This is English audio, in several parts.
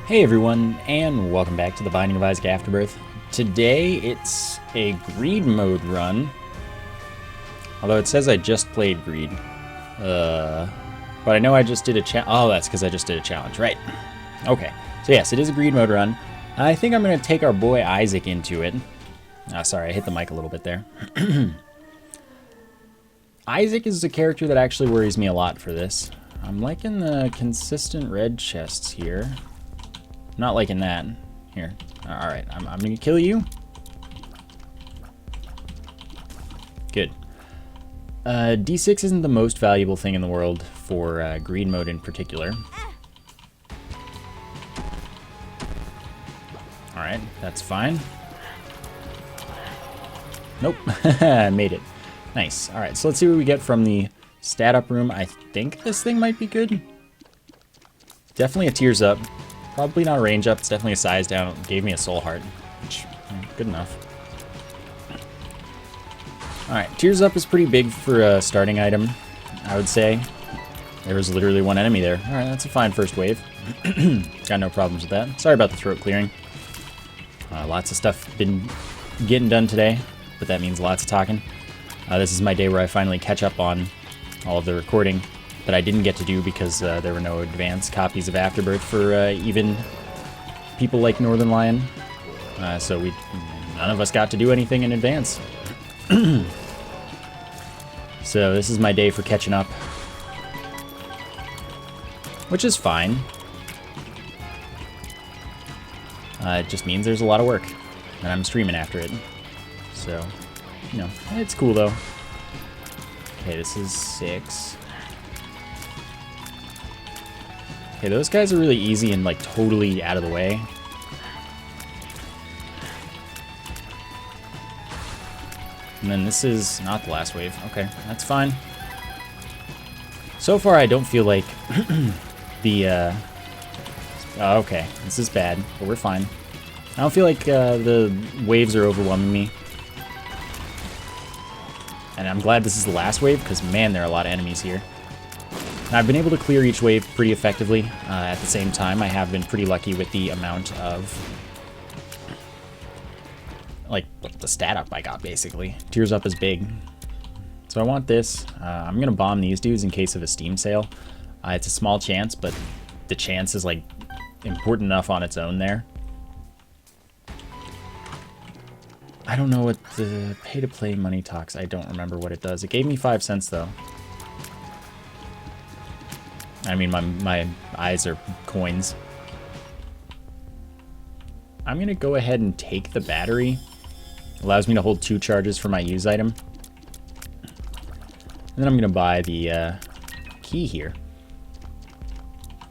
Hey everyone, and welcome back to the Binding of Isaac Afterbirth. Today it's a greed mode run, although it says I just played greed. But I know I just did a challenge. Oh, that's because I just did a challenge, right? Okay, so yes, it is a greed mode run. I think I'm going to take our boy Isaac into it. Sorry, I hit the mic a little bit there. Isaac is a character that actually worries me a lot for this. I'm liking the consistent red chests here. Not liking that. Here. Alright, I'm gonna kill you. Good. D6 isn't the most valuable thing in the world for greed mode in particular. Alright, that's fine. Nope. I made it. Nice. Alright, so let's see what we get from the stat up room. I think this thing might be good. Definitely a tears up. Probably not a range up, it's definitely a size down. It gave me a soul heart, which, good enough. Alright, tears up is pretty big for a starting item, I would say. There was literally one enemy there. Alright, that's a fine first wave. Got no problems with that. Sorry about the throat clearing. Lots of stuff been getting done today, but that means lots of talking. This is my day where I finally catch up on all of the recording that I didn't get to do because there were no advanced copies of Afterbirth for even people like Northern Lion. So none of us got to do anything in advance. So this is my day for catching up, which is fine. It just means there's a lot of work, and I'm streaming after it. So, you know, it's cool though. Okay, this is 6. Okay, those guys are really easy and like totally out of the way. And then this is not the last wave. Okay, that's fine. So far, I don't feel like the... Oh, okay, this is bad, but we're fine. I don't feel like the waves are overwhelming me. And I'm glad this is the last wave, because man, there are a lot of enemies here. I've been able to clear each wave pretty effectively. At the same time, I have been pretty lucky with the amount of, like, the stat up I got, basically. Tears up is big. So I want this. I'm going to bomb these dudes in case of a Steam sale. It's a small chance, but the chance is, like, important enough on its own there. I don't know what the pay-to-play money talks. I don't remember what it does. It gave me 5 cents, though. I mean, my eyes are coins. I'm going to go ahead and take the battery. Allows me to hold 2 charges for my use item. And then I'm going to buy the key here.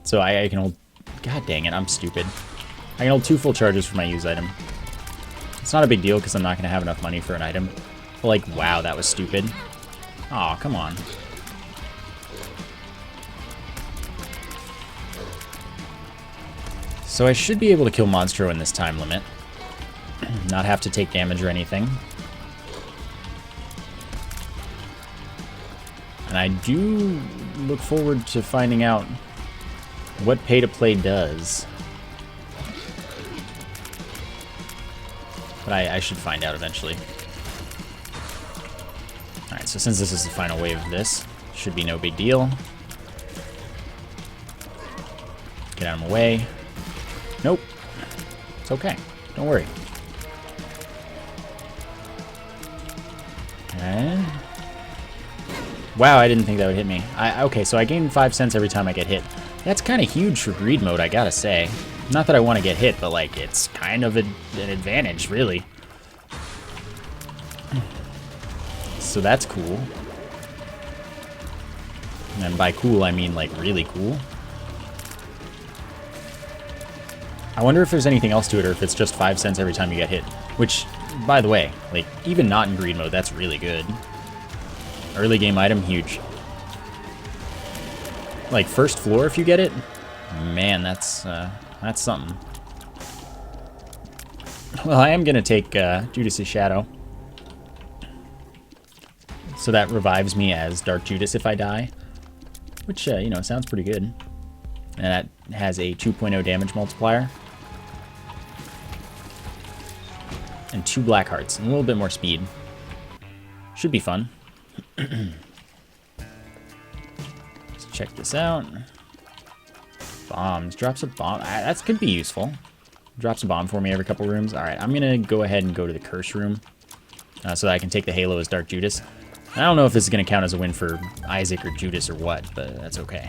So I can hold... God dang it, I'm stupid. I can hold 2 full charges for my use item. It's not a big deal because I'm not going to have enough money for an item. But like, wow, that was stupid. Aw, come on. So I should be able to kill Monstro in this time limit. Not have to take damage or anything. And I do look forward to finding out what pay-to-play does. But I should find out eventually. Alright, so since this is the final wave of this, should be no big deal. Get out of my way. Nope. It's okay. Don't worry. Okay. Wow, I didn't think that would hit me. Okay, so I gain 5 cents every time I get hit. That's kind of huge for greed mode, I gotta say. Not that I want to get hit, but like, it's kind of an advantage, really. So that's cool. And by cool, I mean like really cool. I wonder if there's anything else to it, or if it's just 5 cents every time you get hit. Which, by the way, like, even not in greed mode, that's really good. Early game item, huge. Like, first floor if you get it? Man, that's something. Well, I am going to take Judas' Shadow. So that revives me as Dark Judas if I die. Which, you know, sounds pretty good. and that has a 2.0 damage multiplier. And 2 black hearts, and a little bit more speed. Should be fun. Let's check this out. Bombs. Drops a bomb. That could be useful. Drops a bomb for me every couple rooms. Alright, I'm going to go ahead and go to the curse room so that I can take the Halo as Dark Judas. I don't know if this is going to count as a win for Isaac or Judas or what, but that's okay.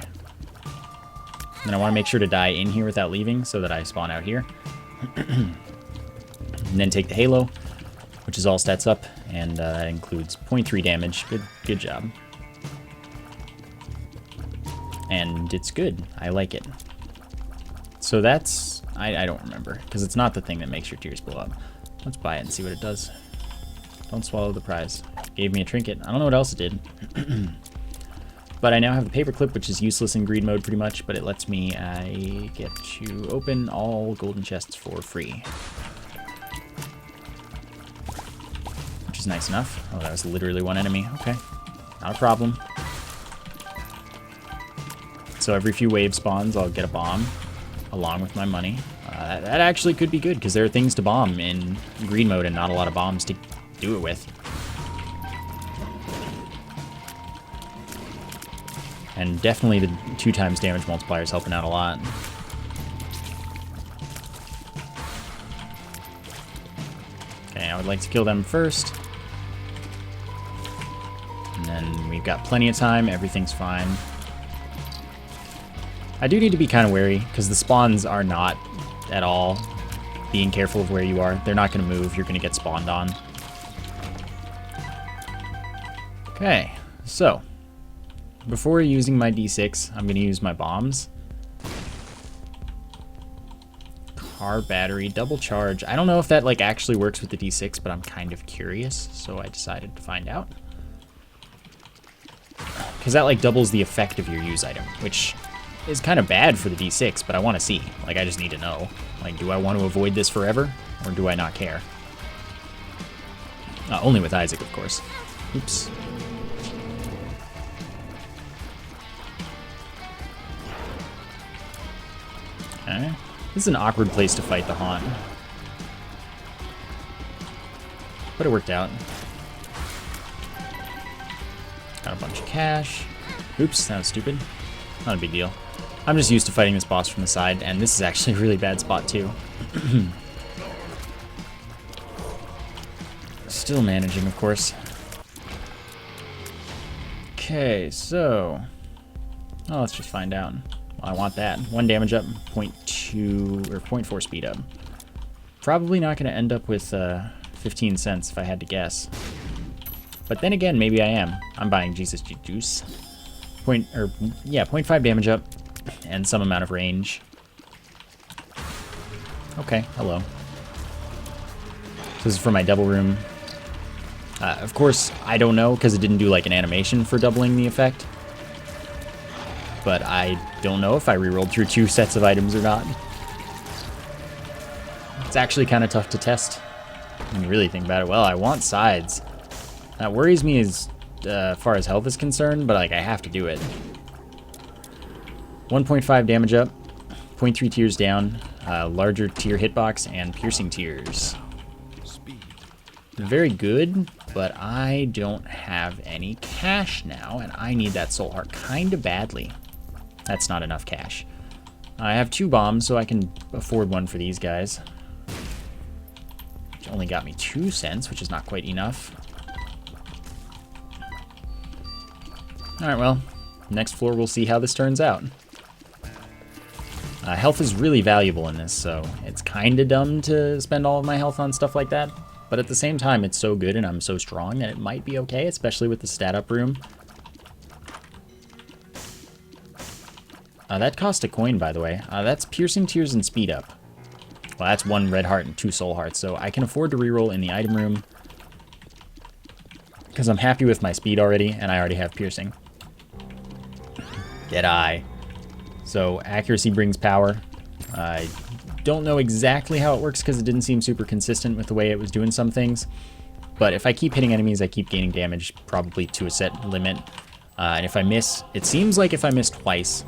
And I want to make sure to die in here without leaving so that I spawn out here. And then take the Halo, which is all stats up, and that includes 0.3 damage. Good job. And it's good. I like it. So that's... I don't remember, because it's not the thing that makes your tears blow up. Let's buy it and see what it does. Don't swallow the prize. Gave me a trinket. I don't know what else it did. But I now have the paperclip, which is useless in greed mode pretty much, but it lets me get to open all golden chests for free. Which is nice enough. Oh, that was literally one enemy. Okay. Not a problem. So every few wave spawns, I'll get a bomb along with my money. That actually could be good, because there are things to bomb in green mode and not a lot of bombs to do it with. And definitely the 2x damage multiplier is helping out a lot. Okay, I would like to kill them first. And then we've got plenty of time, everything's fine. I do need to be kind of wary, because the spawns are not at all being careful of where you are. They're not going to move, you're going to get spawned on. Okay, so before using my D6, I'm going to use my bombs. Car battery, double charge. I don't know if that like actually works with the D6, but I'm kind of curious, so I decided to find out. Because that like doubles the effect of your use item, which is kind of bad for the D6, but I want to see. Like, I just need to know. Like, do I want to avoid this forever, or do I not care? Only with Isaac, of course. Oops. Okay. This is an awkward place to fight the Haunt. But it worked out. Got a bunch of cash. Oops, that was stupid. Not a big deal. I'm just used to fighting this boss from the side, and this is actually a really bad spot too. Still managing, of course. Okay, so... oh, let's just find out. Well, I want that. 1 damage up, 0.2 or 0.4 speed up. Probably not going to end up with 15 cents if I had to guess. But then again, maybe I am. I'm buying Jesus Juice. 0.5 damage up and some amount of range. Okay, hello. This is for my double room. Of course, I don't know because it didn't do like an animation for doubling the effect. But I don't know if I rerolled through 2 sets of items or not. It's actually kind of tough to test when you really think about it. Well, I want sides. That worries me as far as health is concerned, but like I have to do it. 1.5 damage up, 0.3 tears down, larger tear hitbox, and piercing tears. Very good, but I don't have any cash now, and I need that soul heart kind of badly. That's not enough cash. I have 2 bombs, so I can afford one for these guys. Which only got me 2 cents, which is not quite enough. Alright, well, next floor we'll see how this turns out. Health is really valuable in this, so it's kind of dumb to spend all of my health on stuff like that. But at the same time, it's so good and I'm so strong that it might be okay, especially with the stat up room. That cost a coin, by the way. That's piercing tears and speed up. Well, that's 1 red heart and 2 soul hearts, so I can afford to reroll in the item room. Because I'm happy with my speed already, and I already have piercing. Deadeye. So accuracy brings power. I don't know exactly how it works because it didn't seem super consistent with the way it was doing some things. But if I keep hitting enemies, I keep gaining damage, probably to a set limit. And if I miss, it seems like if I miss twice,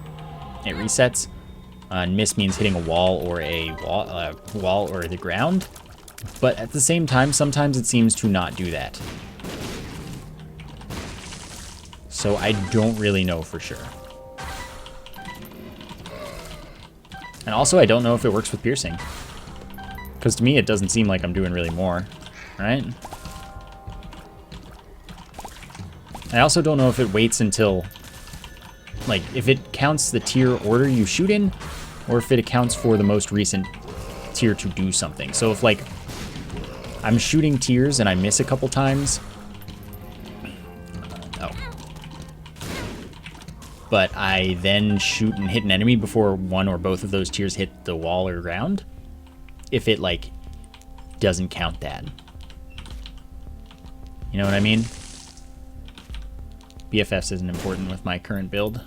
it resets. And miss means hitting a wall or wall or the ground. But at the same time, sometimes it seems to not do that. So I don't really know for sure. And also, I don't know if it works with piercing. Because to me, it doesn't seem like I'm doing really more, right? I also don't know if it waits until, like, if it counts the tier order you shoot in, or if it accounts for the most recent tier to do something. So if, like, I'm shooting tiers and I miss a couple times, but I then shoot and hit an enemy before one or both of those tiers hit the wall or ground, if it, like, doesn't count that. You know what I mean? BFS isn't important with my current build.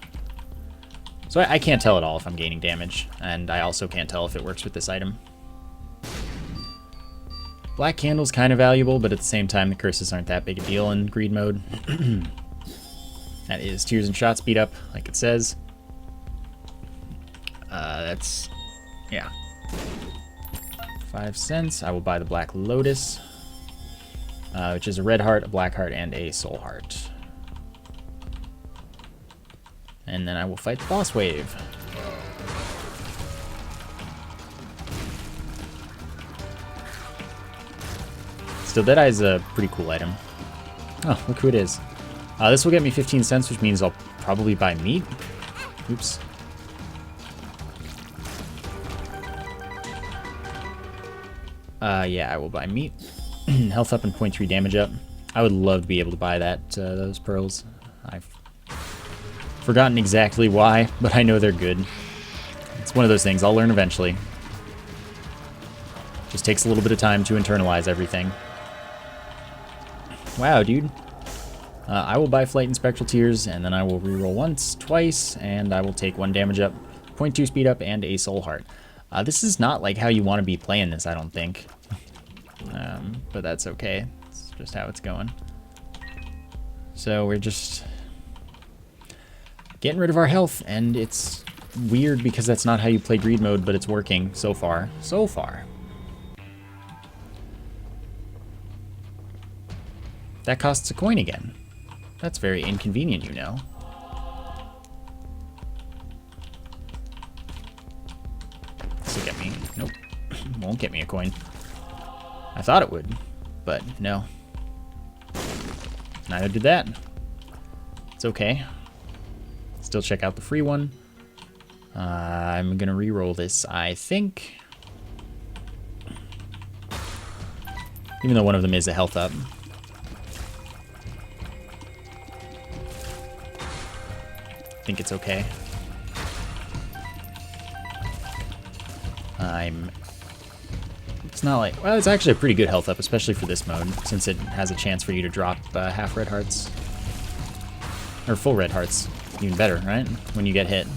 So I can't tell at all if I'm gaining damage, and I also can't tell if it works with this item. Black Candle's kind of valuable, but at the same time, the curses aren't that big a deal in greed mode. That is Tears and Shot speed up, like it says. That's, yeah. 5 cents. I will buy the Black Lotus, which is a red heart, a black heart, and a soul heart. And then I will fight the boss wave. Still, Deadeye is a pretty cool item. Oh, look who it is. This will get me 15 cents, which means I'll probably buy meat. Oops. Yeah, I will buy meat. Health up and 0.3 damage up. I would love to be able to buy that, those pearls. I've forgotten exactly why, but I know they're good. It's one of those things I'll learn eventually. Just takes a little bit of time to internalize everything. Wow, dude. I will buy Flight and Spectral Tears, and then I will reroll once, twice, and I will take 1 damage up, 0.2 speed up, and a soul heart. This is not like how you want to be playing this, I don't think. But that's okay. It's just how it's going. So we're just getting rid of our health, and it's weird because that's not how you play greed mode, but it's working so far. So far. That costs a coin again. That's very inconvenient, you know. This will get me... Nope. Won't get me a coin. I thought it would, but no. Neither did that. It's okay. Still check out the free one. I'm gonna re-roll this, I think. Even though one of them is a health up. I think it's okay. It's not like... Well, it's actually a pretty good health up, especially for this mode, since it has a chance for you to drop half red hearts. Or full red hearts. Even better, right? When you get hit.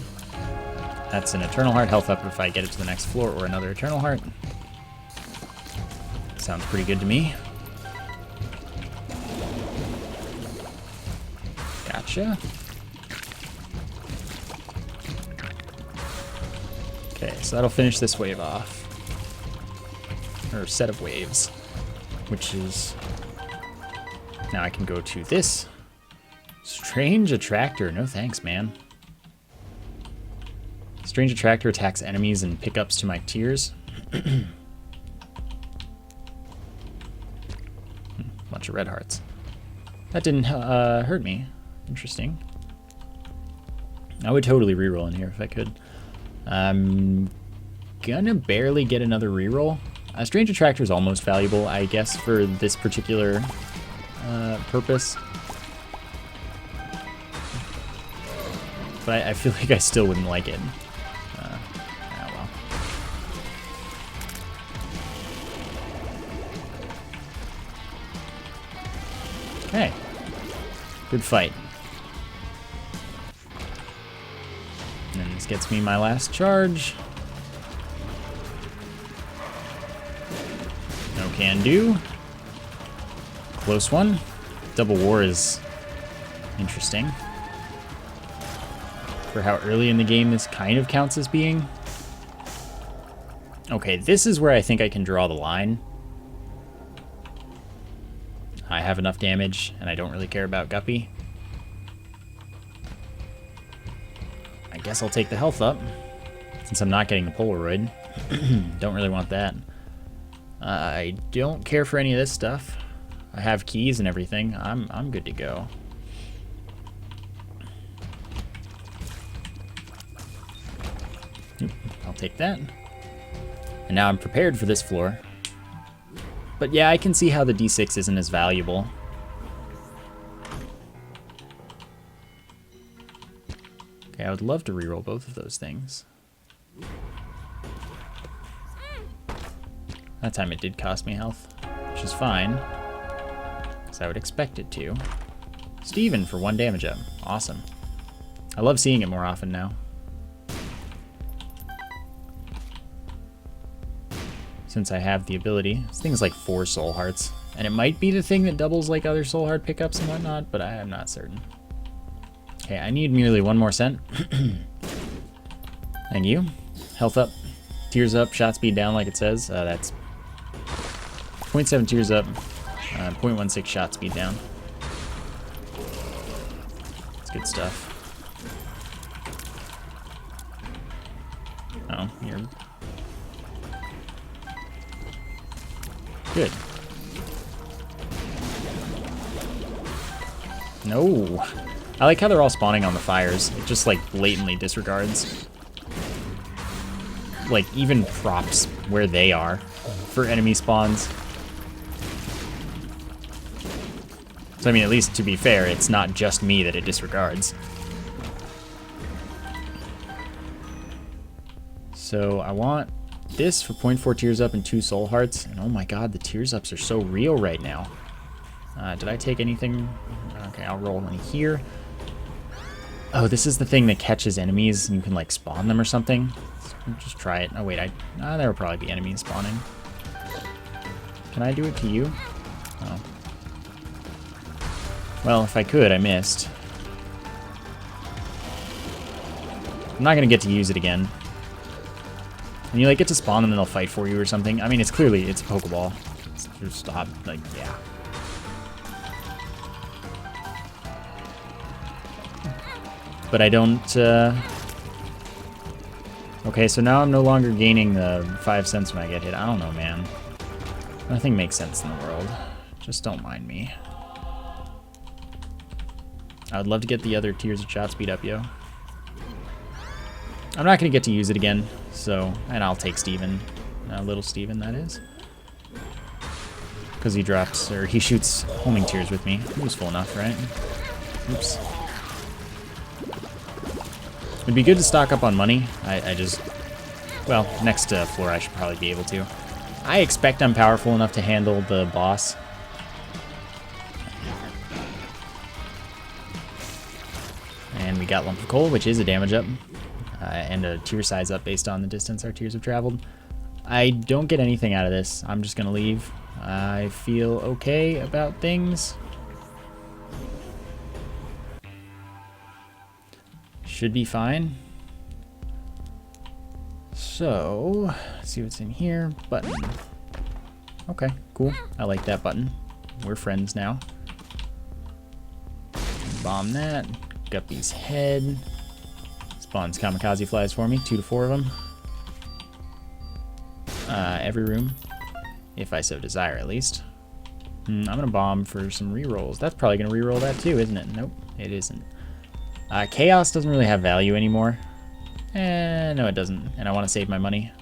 That's an Eternal Heart health up if I get it to the next floor, or another Eternal Heart. Sounds pretty good to me. Gotcha. Okay, so that'll finish this wave off. Or set of waves. Which is... Now I can go to this. Strange Attractor. No thanks, man. Strange Attractor attacks enemies and pickups to my tiers. Bunch of red hearts. That didn't hurt me. Interesting. I would totally reroll in here if I could. I'm gonna barely get another reroll. Strange Attractor is almost valuable, I guess, for this particular purpose. But I feel like I still wouldn't like it. Oh well. Okay. Good fight. And this gets me my last charge. No can do. Close one. Double War is interesting. For how early in the game this kind of counts as being. Okay, this is where I think I can draw the line. I have enough damage, and I don't really care about Guppy. I guess I'll take the health up, since I'm not getting the Polaroid. Don't really want that. I don't care for any of this stuff. I have keys and everything. I'm good to go. I'll take that. And now I'm prepared for this floor. But yeah, I can see how the D6 isn't as valuable. Okay, I would love to reroll both of those things. That time it did cost me health, which is fine, because I would expect it to. Steven for 1 damage up. Awesome. I love seeing it more often now. Since I have the ability. It's things like 4 soul hearts. And it might be the thing that doubles like other soul heart pickups and whatnot, but I am not certain. Okay, I need merely 1 more cent. Thank you. Health up. Tears up. Shot speed down like it says. That's 0.7 tears up. 0.16 shot speed down. That's good stuff. Oh, you're... Good. No. I like how they're all spawning on the fires. It just like blatantly disregards like even props where they are for enemy spawns. So I mean, at least to be fair, it's not just me that it disregards. So I want this for 0.4 tears up and 2 soul hearts. And oh my god, the tears ups are so real right now. Did I take anything? Okay, I'll roll one here. Oh, this is the thing that catches enemies and you can like spawn them or something. Let's just try it. Oh wait, there will probably be enemies spawning. Can I do it to you? Oh. Well, if I could, I missed. I'm not gonna get to use it again. And you like get to spawn them and they'll fight for you or something. I mean, it's a Pokeball. Just stop, like, yeah. But I don't, Okay, so now I'm no longer gaining the 5 cents when I get hit. I don't know, man. Nothing makes sense in the world. Just don't mind me. I would love to get the other tiers of shot speed up, yo. I'm not going to get to use it again, so... And I'll take Steven. Little Steven, that is. Because he drops... Or he shoots homing tears with me. Useful enough, right? Oops. It'd be good to stock up on money. I just... Well, next floor I should probably be able to. I expect I'm powerful enough to handle the boss. And we got Lump of Coal, which is a damage up. And a tier size up based on the distance our tiers have traveled. I don't get anything out of this. I'm just going to leave. I feel okay about things. Should be fine. So, let's see what's in here. Button. Okay, cool. I like that button. We're friends now. Bomb that. Guppy's head. Spawns kamikaze flies for me, 2 to 4 of them. Every room, if I so desire at least. I'm gonna bomb for some rerolls. That's probably gonna reroll that too, isn't it? Nope, it isn't. Chaos doesn't really have value anymore. No it doesn't, and I want to save my money.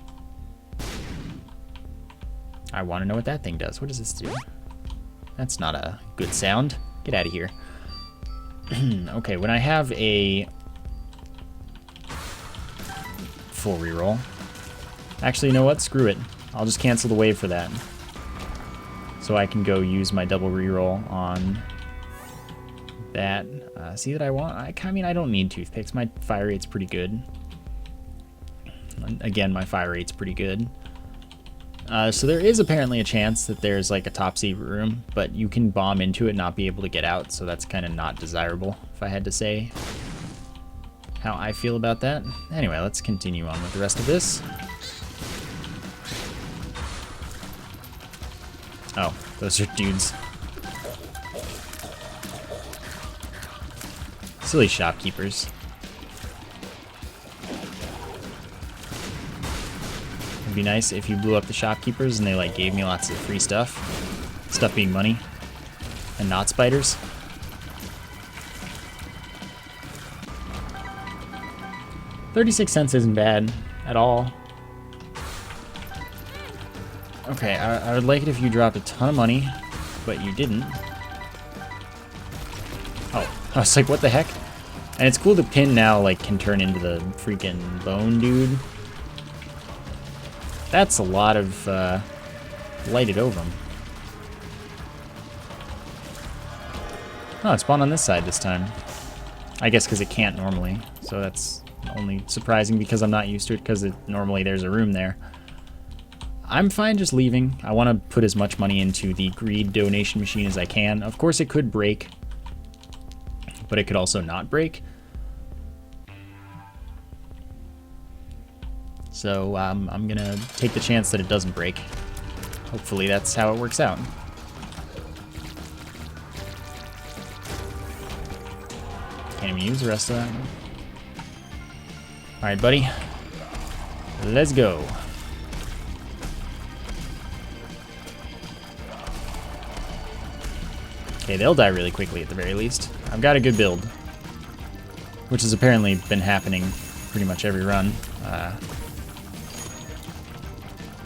I want to know what that thing does. What does this do? That's not a good sound. Get out of here. Okay, when I have a full reroll. Actually, you know what? Screw it. I'll just cancel the wave for that. So I can go use my double reroll on that. See that I want? I mean, I don't need toothpicks. My fire rate's pretty good. Again, my fire rate's pretty good. So there is apparently a chance that there's like a top secret room, but you can bomb into it and not be able to get out, so that's kind of not desirable, if I had to say how I feel about that. Anyway, let's continue on with the rest of this. Oh, those are dudes. Silly shopkeepers. It'd be nice if you blew up the shopkeepers and they like gave me lots of free stuff. Stuff being money. And not spiders. $0.36 isn't bad at all. Okay, I would like it if you dropped a ton of money, but you didn't. Oh, I was like, what the heck? And it's cool the pin now like can turn into the freaking bone dude. That's a lot of lighted ovum. Oh, it spawned on this side this time. I guess because it can't normally, so that's only surprising because I'm not used to it because normally there's a room there. I'm fine just leaving. I want to put as much money into the greed donation machine as I can. Of course it could break, but it could also not break. So I'm gonna take the chance that it doesn't break. Hopefully that's how it works out. Can't even use the rest of that. Alright, buddy. Let's go. Okay, they'll die really quickly at the very least. I've got a good build, which has apparently been happening pretty much every run. I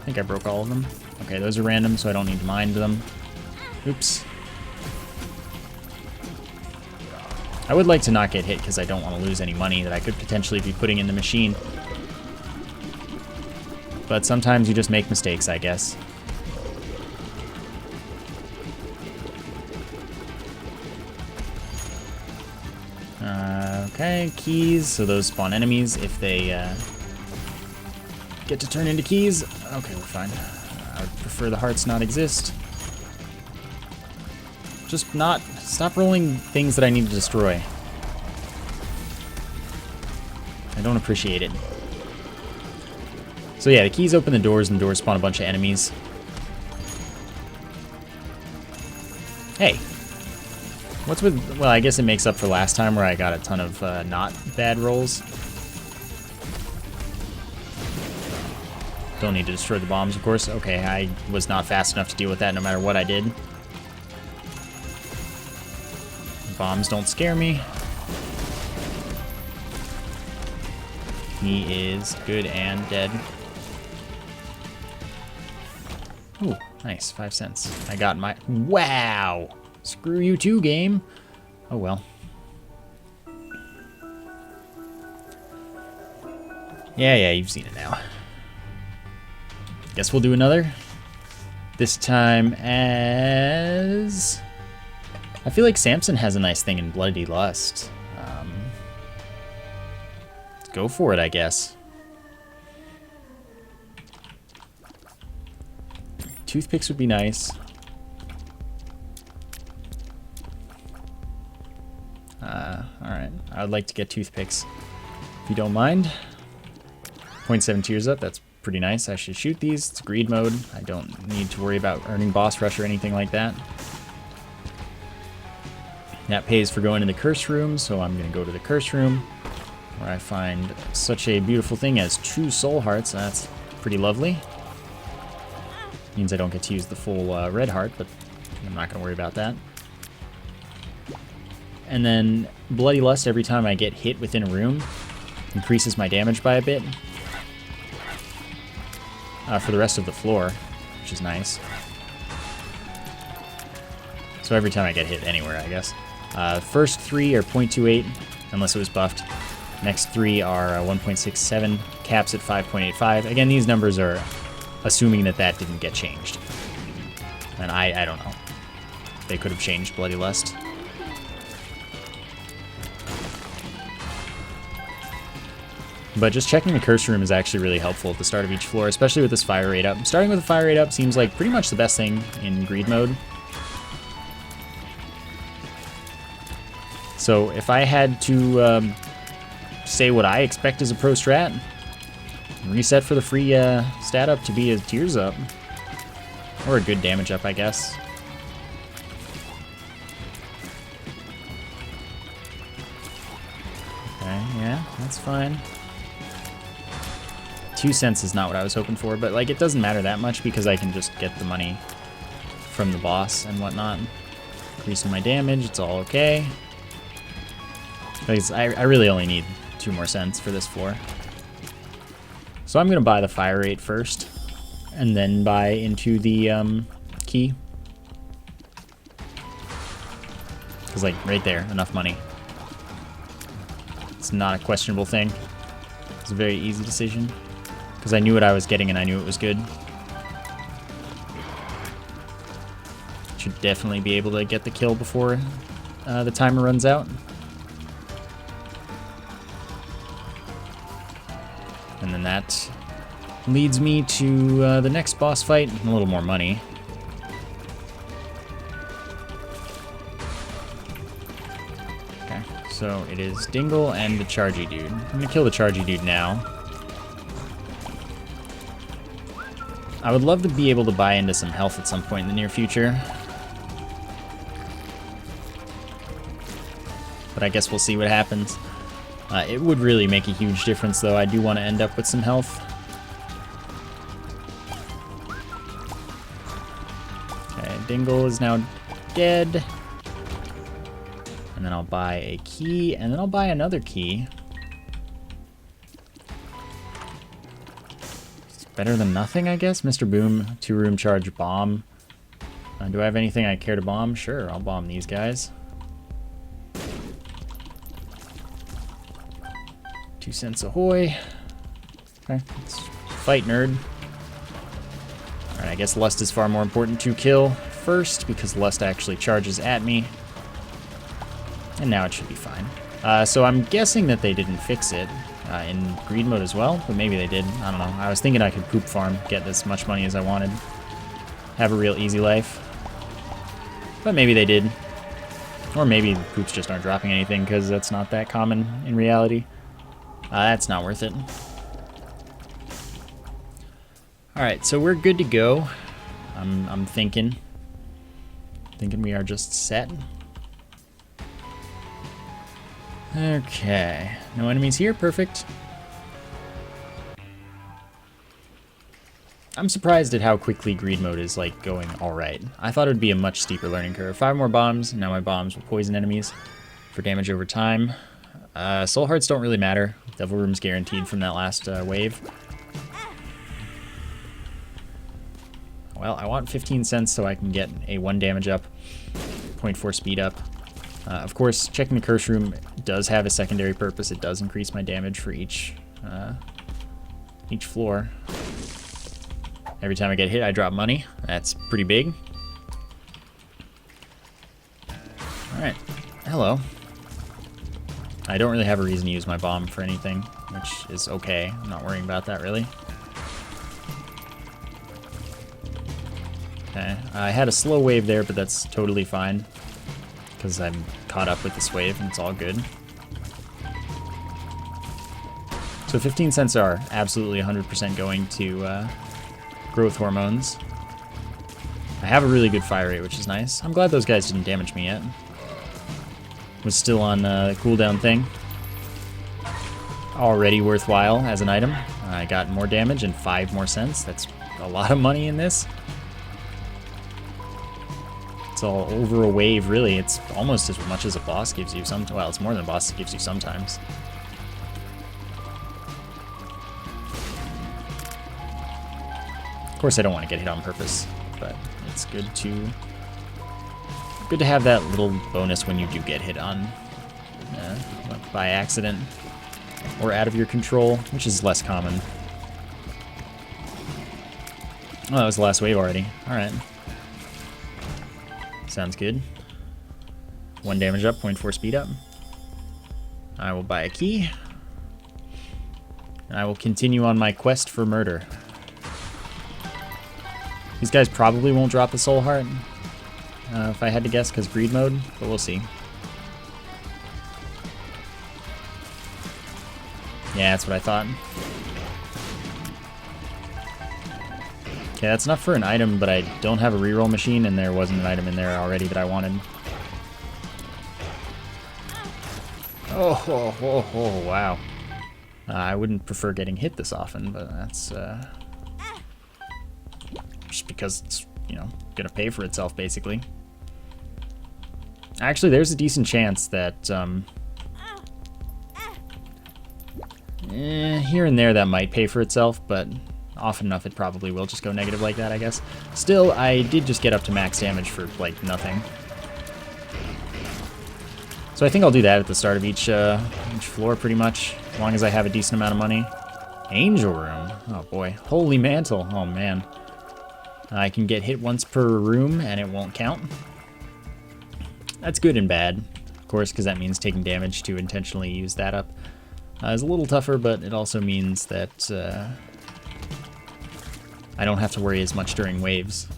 think I broke all of them. Okay, those are random, so I don't need to mind them. Oops. I would like to not get hit because I don't want to lose any money that I could potentially be putting in the machine. But sometimes you just make mistakes, I guess. Okay, keys, so those spawn enemies if they get to turn into keys. Okay, we're fine. I would prefer the hearts not exist. Just stop rolling things that I need to destroy. I don't appreciate it. So yeah, the keys open the doors and the doors spawn a bunch of enemies. Hey. What's with... Well, I guess it makes up for last time where I got a ton of not bad rolls. Don't need to destroy the bombs, of course. Okay, I was not fast enough to deal with that no matter what I did. Bombs don't scare me. He is good and dead. Ooh, nice. 5 cents. I got my... Wow! Screw you too, game. Oh well. Yeah, you've seen it now. Guess we'll do another. This time as... I feel like Samson has a nice thing in Bloody Lust. Let's go for it, I guess. Toothpicks would be nice. Alright, I would like to get toothpicks, if you don't mind. 0.7 tears up, that's pretty nice. I should shoot these. It's greed mode. I don't need to worry about earning boss rush or anything like that. That pays for going to the curse room, so I'm going to go to the curse room, where I find such a beautiful thing as 2 soul hearts. That's pretty lovely. Means I don't get to use the full red heart, but I'm not going to worry about that. And then Bloody Lust, every time I get hit within a room, increases my damage by a bit. For the rest of the floor, which is nice. So every time I get hit anywhere, I guess. First 3 are 0.28, unless it was buffed. Next 3 are 1.67, caps at 5.85. Again, these numbers are assuming that that didn't get changed. And I don't know. They could have changed Bloody Lust. But just checking the curse room is actually really helpful at the start of each floor, especially with this fire rate up. Starting with the fire rate up seems like pretty much the best thing in greed mode. So if I had to say what I expect as a pro strat, reset for the free stat up to be a tears up. Or a good damage up, I guess. Okay, yeah, that's fine. 2 cents is not what I was hoping for, but like it doesn't matter that much because I can just get the money from the boss and whatnot. Increasing my damage, it's all okay. Because I really only need 2 more cents for this floor. So I'm going to buy the fire rate first, and then buy into the key. Because like right there, enough money. It's not a questionable thing. It's a very easy decision. Because I knew what I was getting and I knew it was good. Should definitely be able to get the kill before the timer runs out. And then that leads me to the next boss fight and a little more money. Okay, so it is Dingle and the Chargy dude. I'm gonna kill the Chargy dude now. I would love to be able to buy into some health at some point in the near future. But I guess we'll see what happens. It would really make a huge difference, though. I do want to end up with some health. Okay, Dingle is now dead. And then I'll buy a key, and then I'll buy another key. It's better than nothing, I guess. Mr. Boom, 2-room charge bomb. Do I have anything I care to bomb? Sure, I'll bomb these guys. 2 cents ahoy. Okay, let's fight, nerd. Alright, I guess Lust is far more important to kill first, because Lust actually charges at me. And now it should be fine. So I'm guessing that they didn't fix it in greed mode as well, but maybe they did. I don't know. I was thinking I could poop farm, get as much money as I wanted. Have a real easy life. But maybe they did. Or maybe poops just aren't dropping anything, because that's not that common in reality. That's not worth it. Alright, so we're good to go. I'm thinking we are just set. Okay. No enemies here, perfect. I'm surprised at how quickly greed mode is like going alright. I thought it would be a much steeper learning curve. 5 more bombs, now my bombs will poison enemies for damage over time. Soul Hearts don't really matter. Devil Room's guaranteed from that last wave. Well, I want 15 cents so I can get a 1 damage up, 0.4 speed up. Of course, checking the Curse Room does have a secondary purpose. It does increase my damage for each floor. Every time I get hit, I drop money. That's pretty big. Alright, hello. I don't really have a reason to use my bomb for anything, which is okay. I'm not worrying about that, really. Okay, I had a slow wave there, but that's totally fine. Because I'm caught up with this wave, and it's all good. So 15 cents are absolutely 100% going to growth hormones. I have a really good fire rate, which is nice. I'm glad those guys didn't damage me yet. Was still on the cooldown thing. Already worthwhile as an item. I got more damage and 5 more cents. That's a lot of money in this. It's all over a wave, really. It's almost as much as a boss gives you. Well, it's more than a boss gives you sometimes. Of course, I don't want to get hit on purpose, but it's good to have that little bonus when you do get hit on by accident or out of your control, which is less common. Oh, that was the last wave already. Alright. Sounds good. 1 damage up, 0.4 speed up. I will buy a key. And I will continue on my quest for murder. These guys probably won't drop the soul heart. If I had to guess, because greed mode, but we'll see. Yeah, that's what I thought. Okay, that's enough for an item, but I don't have a reroll machine, and there wasn't an item in there already that I wanted. Oh, wow. I wouldn't prefer getting hit this often, but that's just because it's, you know, gonna pay for itself, basically. Actually, there's a decent chance that here and there that might pay for itself, but often enough it probably will just go negative like that, I guess. Still, I did just get up to max damage for, like, nothing. So I think I'll do that at the start of each floor, pretty much, as long as I have a decent amount of money. Angel Room. Oh, boy. Holy Mantle. Oh, man. I can get hit once per room, and it won't count. That's good and bad, of course, because that means taking damage to intentionally use that up is a little tougher, but it also means that I don't have to worry as much during waves.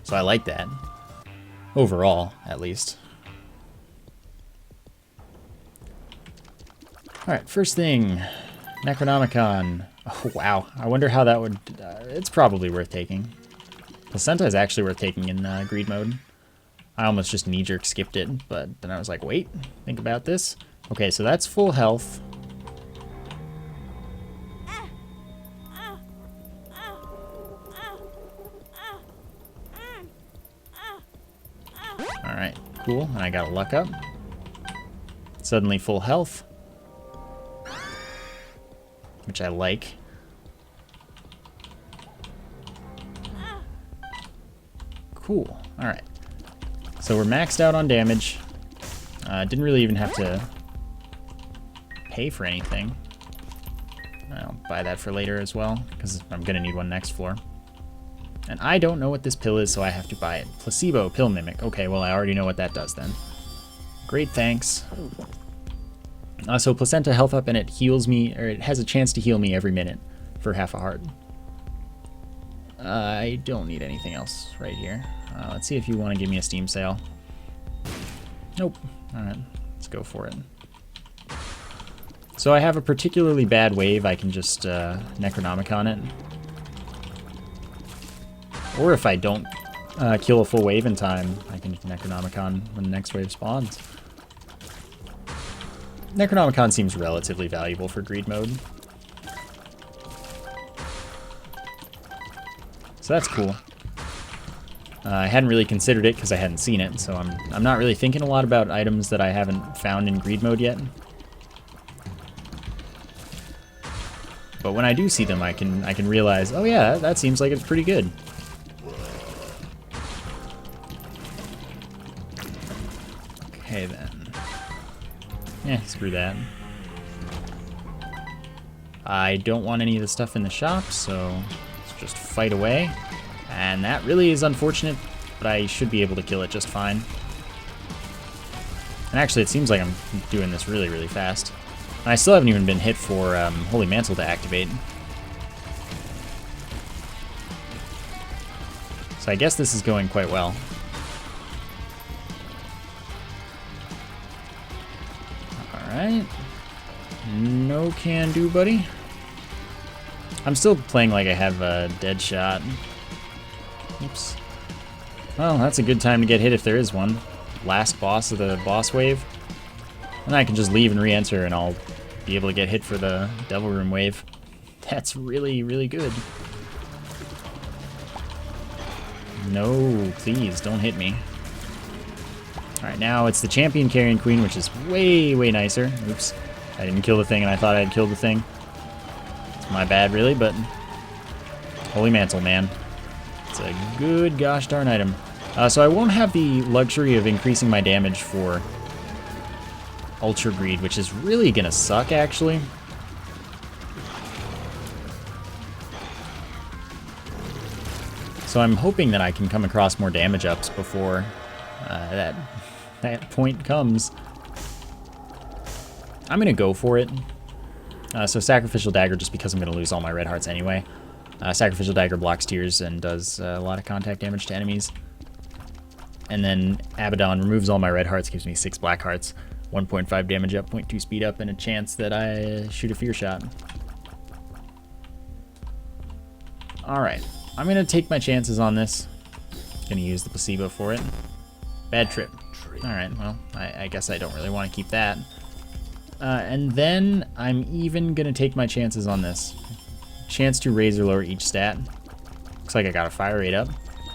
So I like that. Overall, at least. Alright, first thing. Necronomicon. Oh, wow. I wonder how that would... it's probably worth taking. Placenta is actually worth taking in greed mode. I almost just knee-jerk skipped it, but then I was like, wait, think about this. Okay, so that's full health. Alright, cool. And I got a luck up. Suddenly full health. Which I like. Cool. Alright. So we're maxed out on damage. Didn't really even have to pay for anything. I'll buy that for later as well, because I'm going to need one next floor. And I don't know what this pill is, so I have to buy it. Placebo, pill mimic. Okay, well, I already know what that does then. Great, thanks. So placenta health up, and it heals me, or it has a chance to heal me every minute for half a heart. I don't need anything else right here. Let's see if you want to give me a Steam sale. Nope. Alright, let's go for it. So I have a particularly bad wave, I can just Necronomicon it. Or if I don't kill a full wave in time, I can Necronomicon when the next wave spawns. Necronomicon seems relatively valuable for greed mode. So that's cool. I hadn't really considered it because I hadn't seen it, so I'm not really thinking a lot about items that I haven't found in greed mode yet. But when I do see them, I can realize, oh yeah, that seems like it's pretty good. Okay then. Yeah, screw that. I don't want any of the stuff in the shop, so let's just fight away. And that really is unfortunate, but I should be able to kill it just fine. And actually, it seems like I'm doing this really, really fast. And I still haven't even been hit for Holy Mantle to activate. So I guess this is going quite well. Alright. No can do, buddy. I'm still playing like I have a dead shot. Oops. Well, that's a good time to get hit if there is one. Last boss of the boss wave. And I can just leave and re-enter and I'll be able to get hit for the Devil Room wave. That's really, really good. No, please, don't hit me. Alright, now it's the Champion Carrying Queen, which is way, way nicer. Oops. I didn't kill the thing and I thought I had killed the thing. It's my bad, really, but... Holy Mantle, man. It's a good gosh darn item. So I won't have the luxury of increasing my damage for Ultra Greed, which is really gonna suck, actually. So I'm hoping that I can come across more damage ups before that point comes. I'm gonna go for it. So Sacrificial Dagger, just because I'm gonna lose all my red hearts anyway. Sacrificial Dagger blocks tears and does a lot of contact damage to enemies. And then Abaddon removes all my red hearts, gives me 6 black hearts, 1.5 damage up, 0.2 speed up, and a chance that I shoot a fear shot. Alright. I'm going to take my chances on this. Going to use the placebo for it. Bad trip. Alright, well, I guess I don't really want to keep that. And then I'm even going to take my chances on this. Chance to raise or lower each stat. Looks like I got a fire rate up.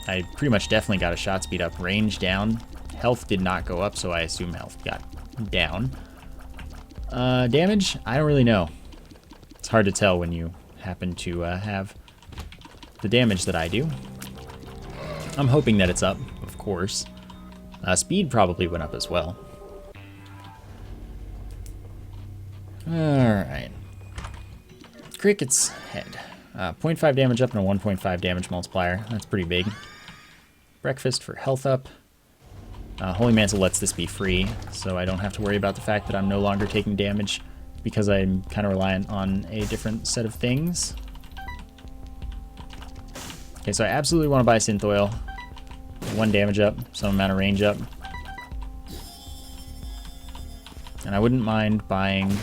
I pretty much definitely got a shot speed up. Range down. Health did not go up, so I assume health got down. Damage? I don't really know. It's hard to tell when you happen to have the damage that I do. I'm hoping that it's up, of course. Speed probably went up as well. Alright. Cricket's head. 0.5 damage up and a 1.5 damage multiplier. That's pretty big. Breakfast for health up. Holy Mantle lets this be free, so I don't have to worry about the fact that I'm no longer taking damage because I'm kind of reliant on a different set of things. Okay, so I absolutely want to buy Synth Oil. 1 damage up, some amount of range up. And I wouldn't mind buying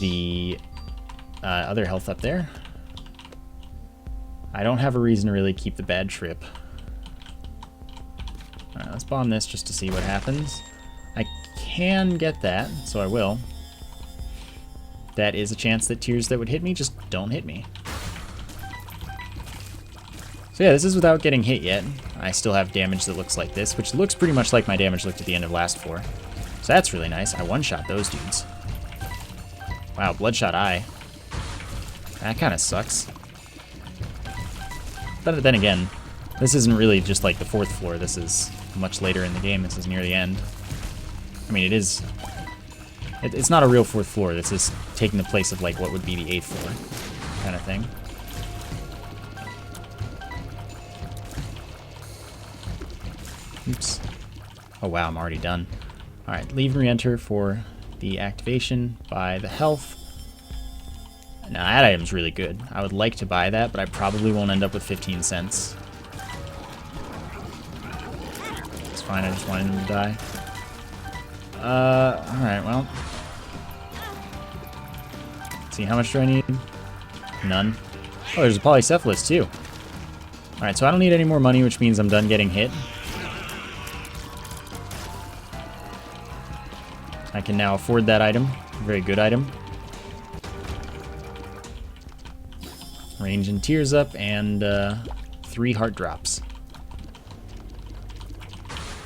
the other health up there. I don't have a reason to really keep the bad trip. Alright, let's bomb this just to see what happens. I can get that, so I will. That is a chance that tears that would hit me just don't hit me. So yeah, this is without getting hit yet. I still have damage that looks like this, which looks pretty much like my damage looked at the end of last floor. So that's really nice. I one-shot those dudes. Wow, Bloodshot Eye. That kind of sucks. But then again, this isn't really just like the 4th floor. This is much later in the game. This is near the end. I mean, it is... It's not a real 4th floor. This is taking the place of like what would be the 8th floor kind of thing. Oops. Oh wow, I'm already done. Alright, leave and re-enter for the activation. Buy the health. Now that item's really good. I would like to buy that, but I probably won't end up with 15 cents. It's fine, I just wanted him to die. Alright, well. Let's see, how much do I need? None. Oh, there's a Polycephalus too. Alright, so I don't need any more money, which means I'm done getting hit. I can now afford that item. Very good item. Range and tears up, and 3 heart drops.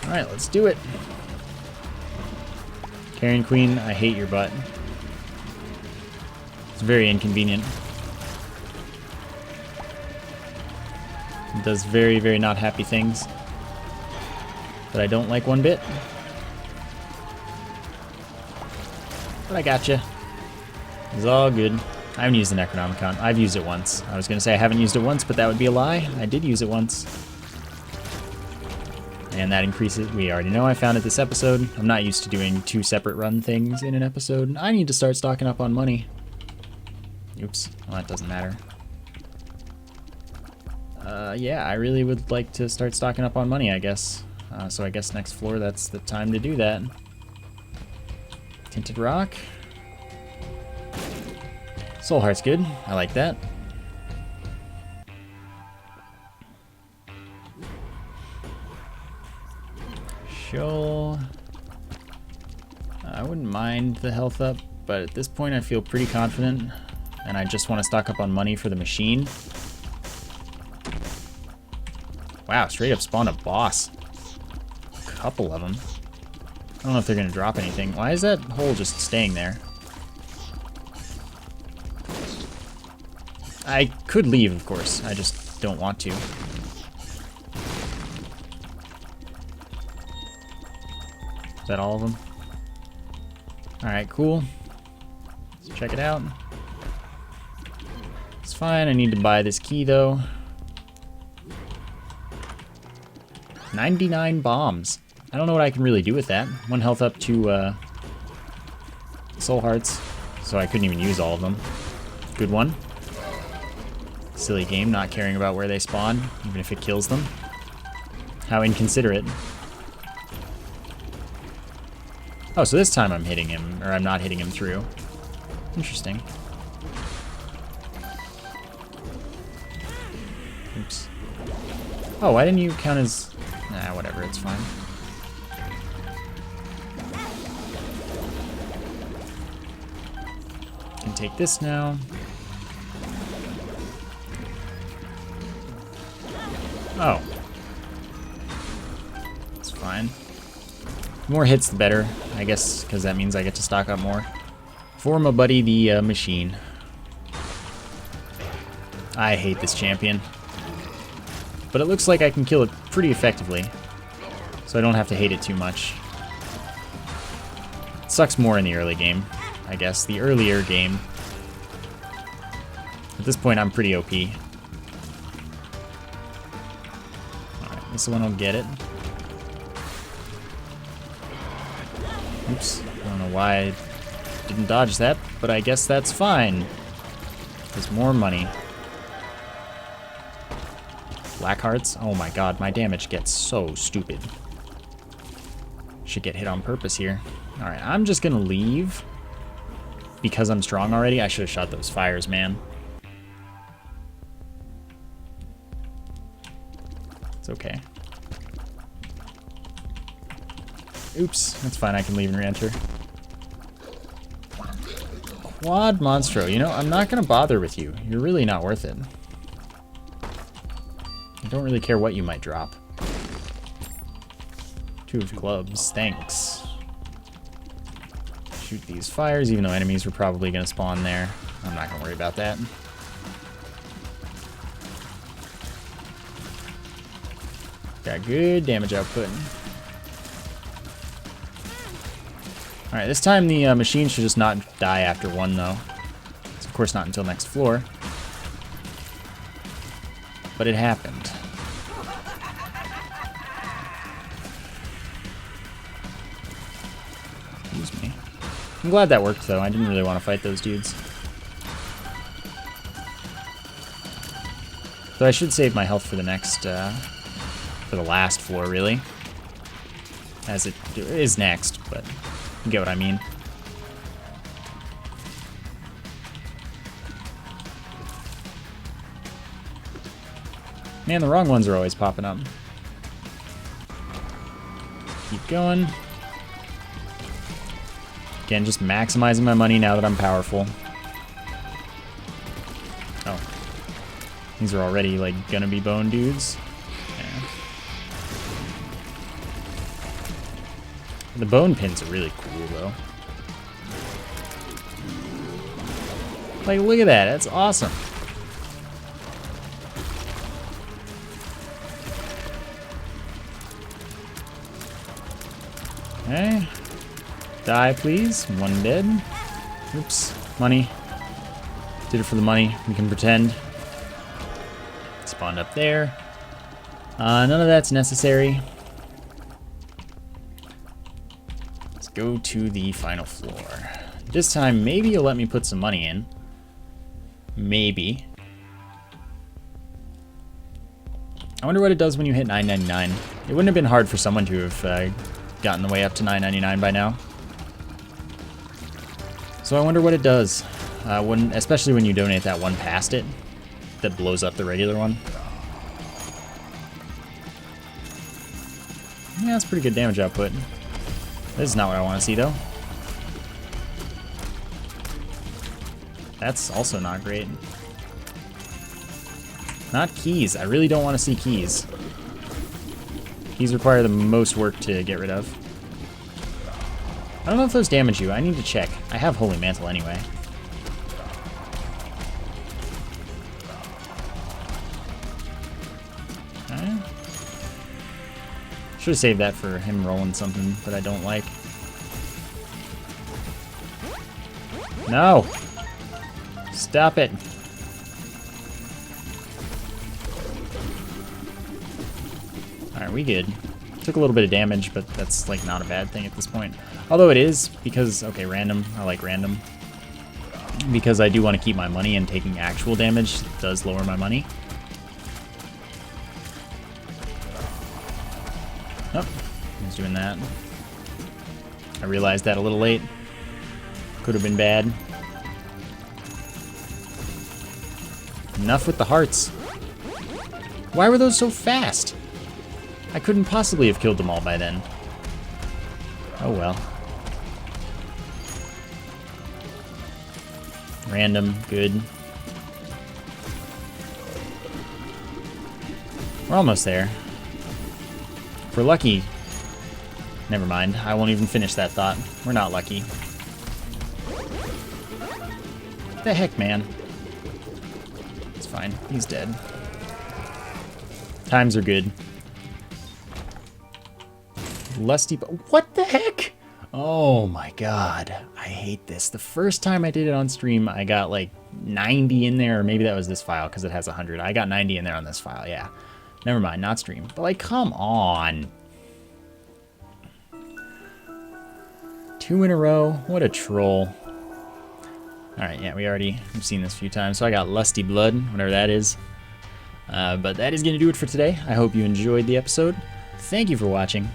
Alright, let's do it. Carrion Queen, I hate your butt. It's very inconvenient. It does very, very not happy things that I don't like one bit. But I gotcha. It's all good. I haven't used the Necronomicon. I've used it once. I was going to say I haven't used it once, but that would be a lie. I did use it once. And that increases... We already know I found it this episode. I'm not used to doing 2 separate run things in an episode. I need to start stocking up on money. Oops. Well, that doesn't matter. Yeah, I really would like to start stocking up on money, I guess. So I guess next floor, that's the time to do that. Tinted Rock. Soul Heart's good. I like that. Shoal. I wouldn't mind the health up, but at this point I feel pretty confident, and I just want to stock up on money for the machine. Wow, straight up spawned a boss. A couple of them. I don't know if they're going to drop anything. Why is that hole just staying there? I could leave, of course. I just don't want to. Is that all of them? Alright, cool. Let's check it out. It's fine. I need to buy this key, though. 99 bombs. I don't know what I can really do with that. 1 health up to soul hearts, so I couldn't even use all of them. Good one. Silly game, not caring about where they spawn, even if it kills them. How inconsiderate. Oh, so this time I'm hitting him, or I'm not hitting him through. Interesting. Oops. Oh, why didn't you count as... Nah, whatever, it's fine. Can take this now. Oh. It's fine. The more hits, the better, I guess, because that means I get to stock up more. For my buddy, the machine. I hate this champion. But it looks like I can kill it pretty effectively, so I don't have to hate it too much. It sucks more in the early game, I guess. The earlier game. At this point, I'm pretty OP. Alright, this one will get it. Oops, I don't know why I didn't dodge that, but I guess that's fine. There's more money. Black hearts? Oh my god, my damage gets so stupid. Should get hit on purpose here. Alright, I'm just gonna leave. Because I'm strong already, I should have shot those fires, man. It's okay. Oops, that's fine, I can leave and re-enter. Quad Monstro, you know, I'm not gonna bother with you. You're really not worth it. I don't really care what you might drop. 2 of clubs, thanks. Shoot these fires, even though enemies were probably gonna spawn there. I'm not gonna worry about that. Got good damage output. Alright, this time the machine should just not die after 1, though. It's of course not until next floor. But it happened. Excuse me. I'm glad that worked, though. I didn't really want to fight those dudes. So I should save my health for the next, for the last floor, really. As it is next, but you get what I mean. Man, the wrong ones are always popping up. Keep going. Again, just maximizing my money now that I'm powerful. Oh. These are already, like, gonna be bone dudes. Yeah. The bone pins are really cool, though. Like, look at that. That's awesome. Okay. Die, please. 1 dead. Oops. Money. Did it for the money. We can pretend. Spawned up there. None of that's necessary. Let's go to the final floor. This time, maybe you'll let me put some money in. Maybe. I wonder what it does when you hit $9.99. It wouldn't have been hard for someone to have gotten the way up to $9.99 by now. So I wonder what it does, especially when you donate that one past it, that blows up the regular one. Yeah, that's pretty good damage output. This is not what I want to see, though. That's also not great. Not keys. I really don't want to see keys. Keys require the most work to get rid of. I don't know if those damage you. I need to check. I have Holy Mantle anyway. Okay. Should have saved that for him rolling something that I don't like. No! Stop it! Alright, we good. Took a little bit of damage, but that's like not a bad thing at this point. Although it is, because, okay, random. I like random. Because I do want to keep my money, and taking actual damage does lower my money. Oh, I was doing that. I realized that a little late. Could have been bad. Enough with the hearts. Why were those so fast? I couldn't possibly have killed them all by then. Oh well. Random, good. We're almost there. If we're lucky... Never mind, I won't even finish that thought. We're not lucky. The heck, man? It's fine, he's dead. Times are good. Lusty... What the heck? Oh my god, I hate this. The first time I did it on stream, I got like 90 in there, or maybe that was this file because it has 100. I got 90 in there on this file, yeah. Never mind, not stream. But like, come on. 2 in a row, what a troll. Alright, yeah, we've seen this a few times, so I got Lusty Blood, whatever that is. But that is going to do it for today. I hope you enjoyed the episode. Thank you for watching,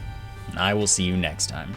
and I will see you next time.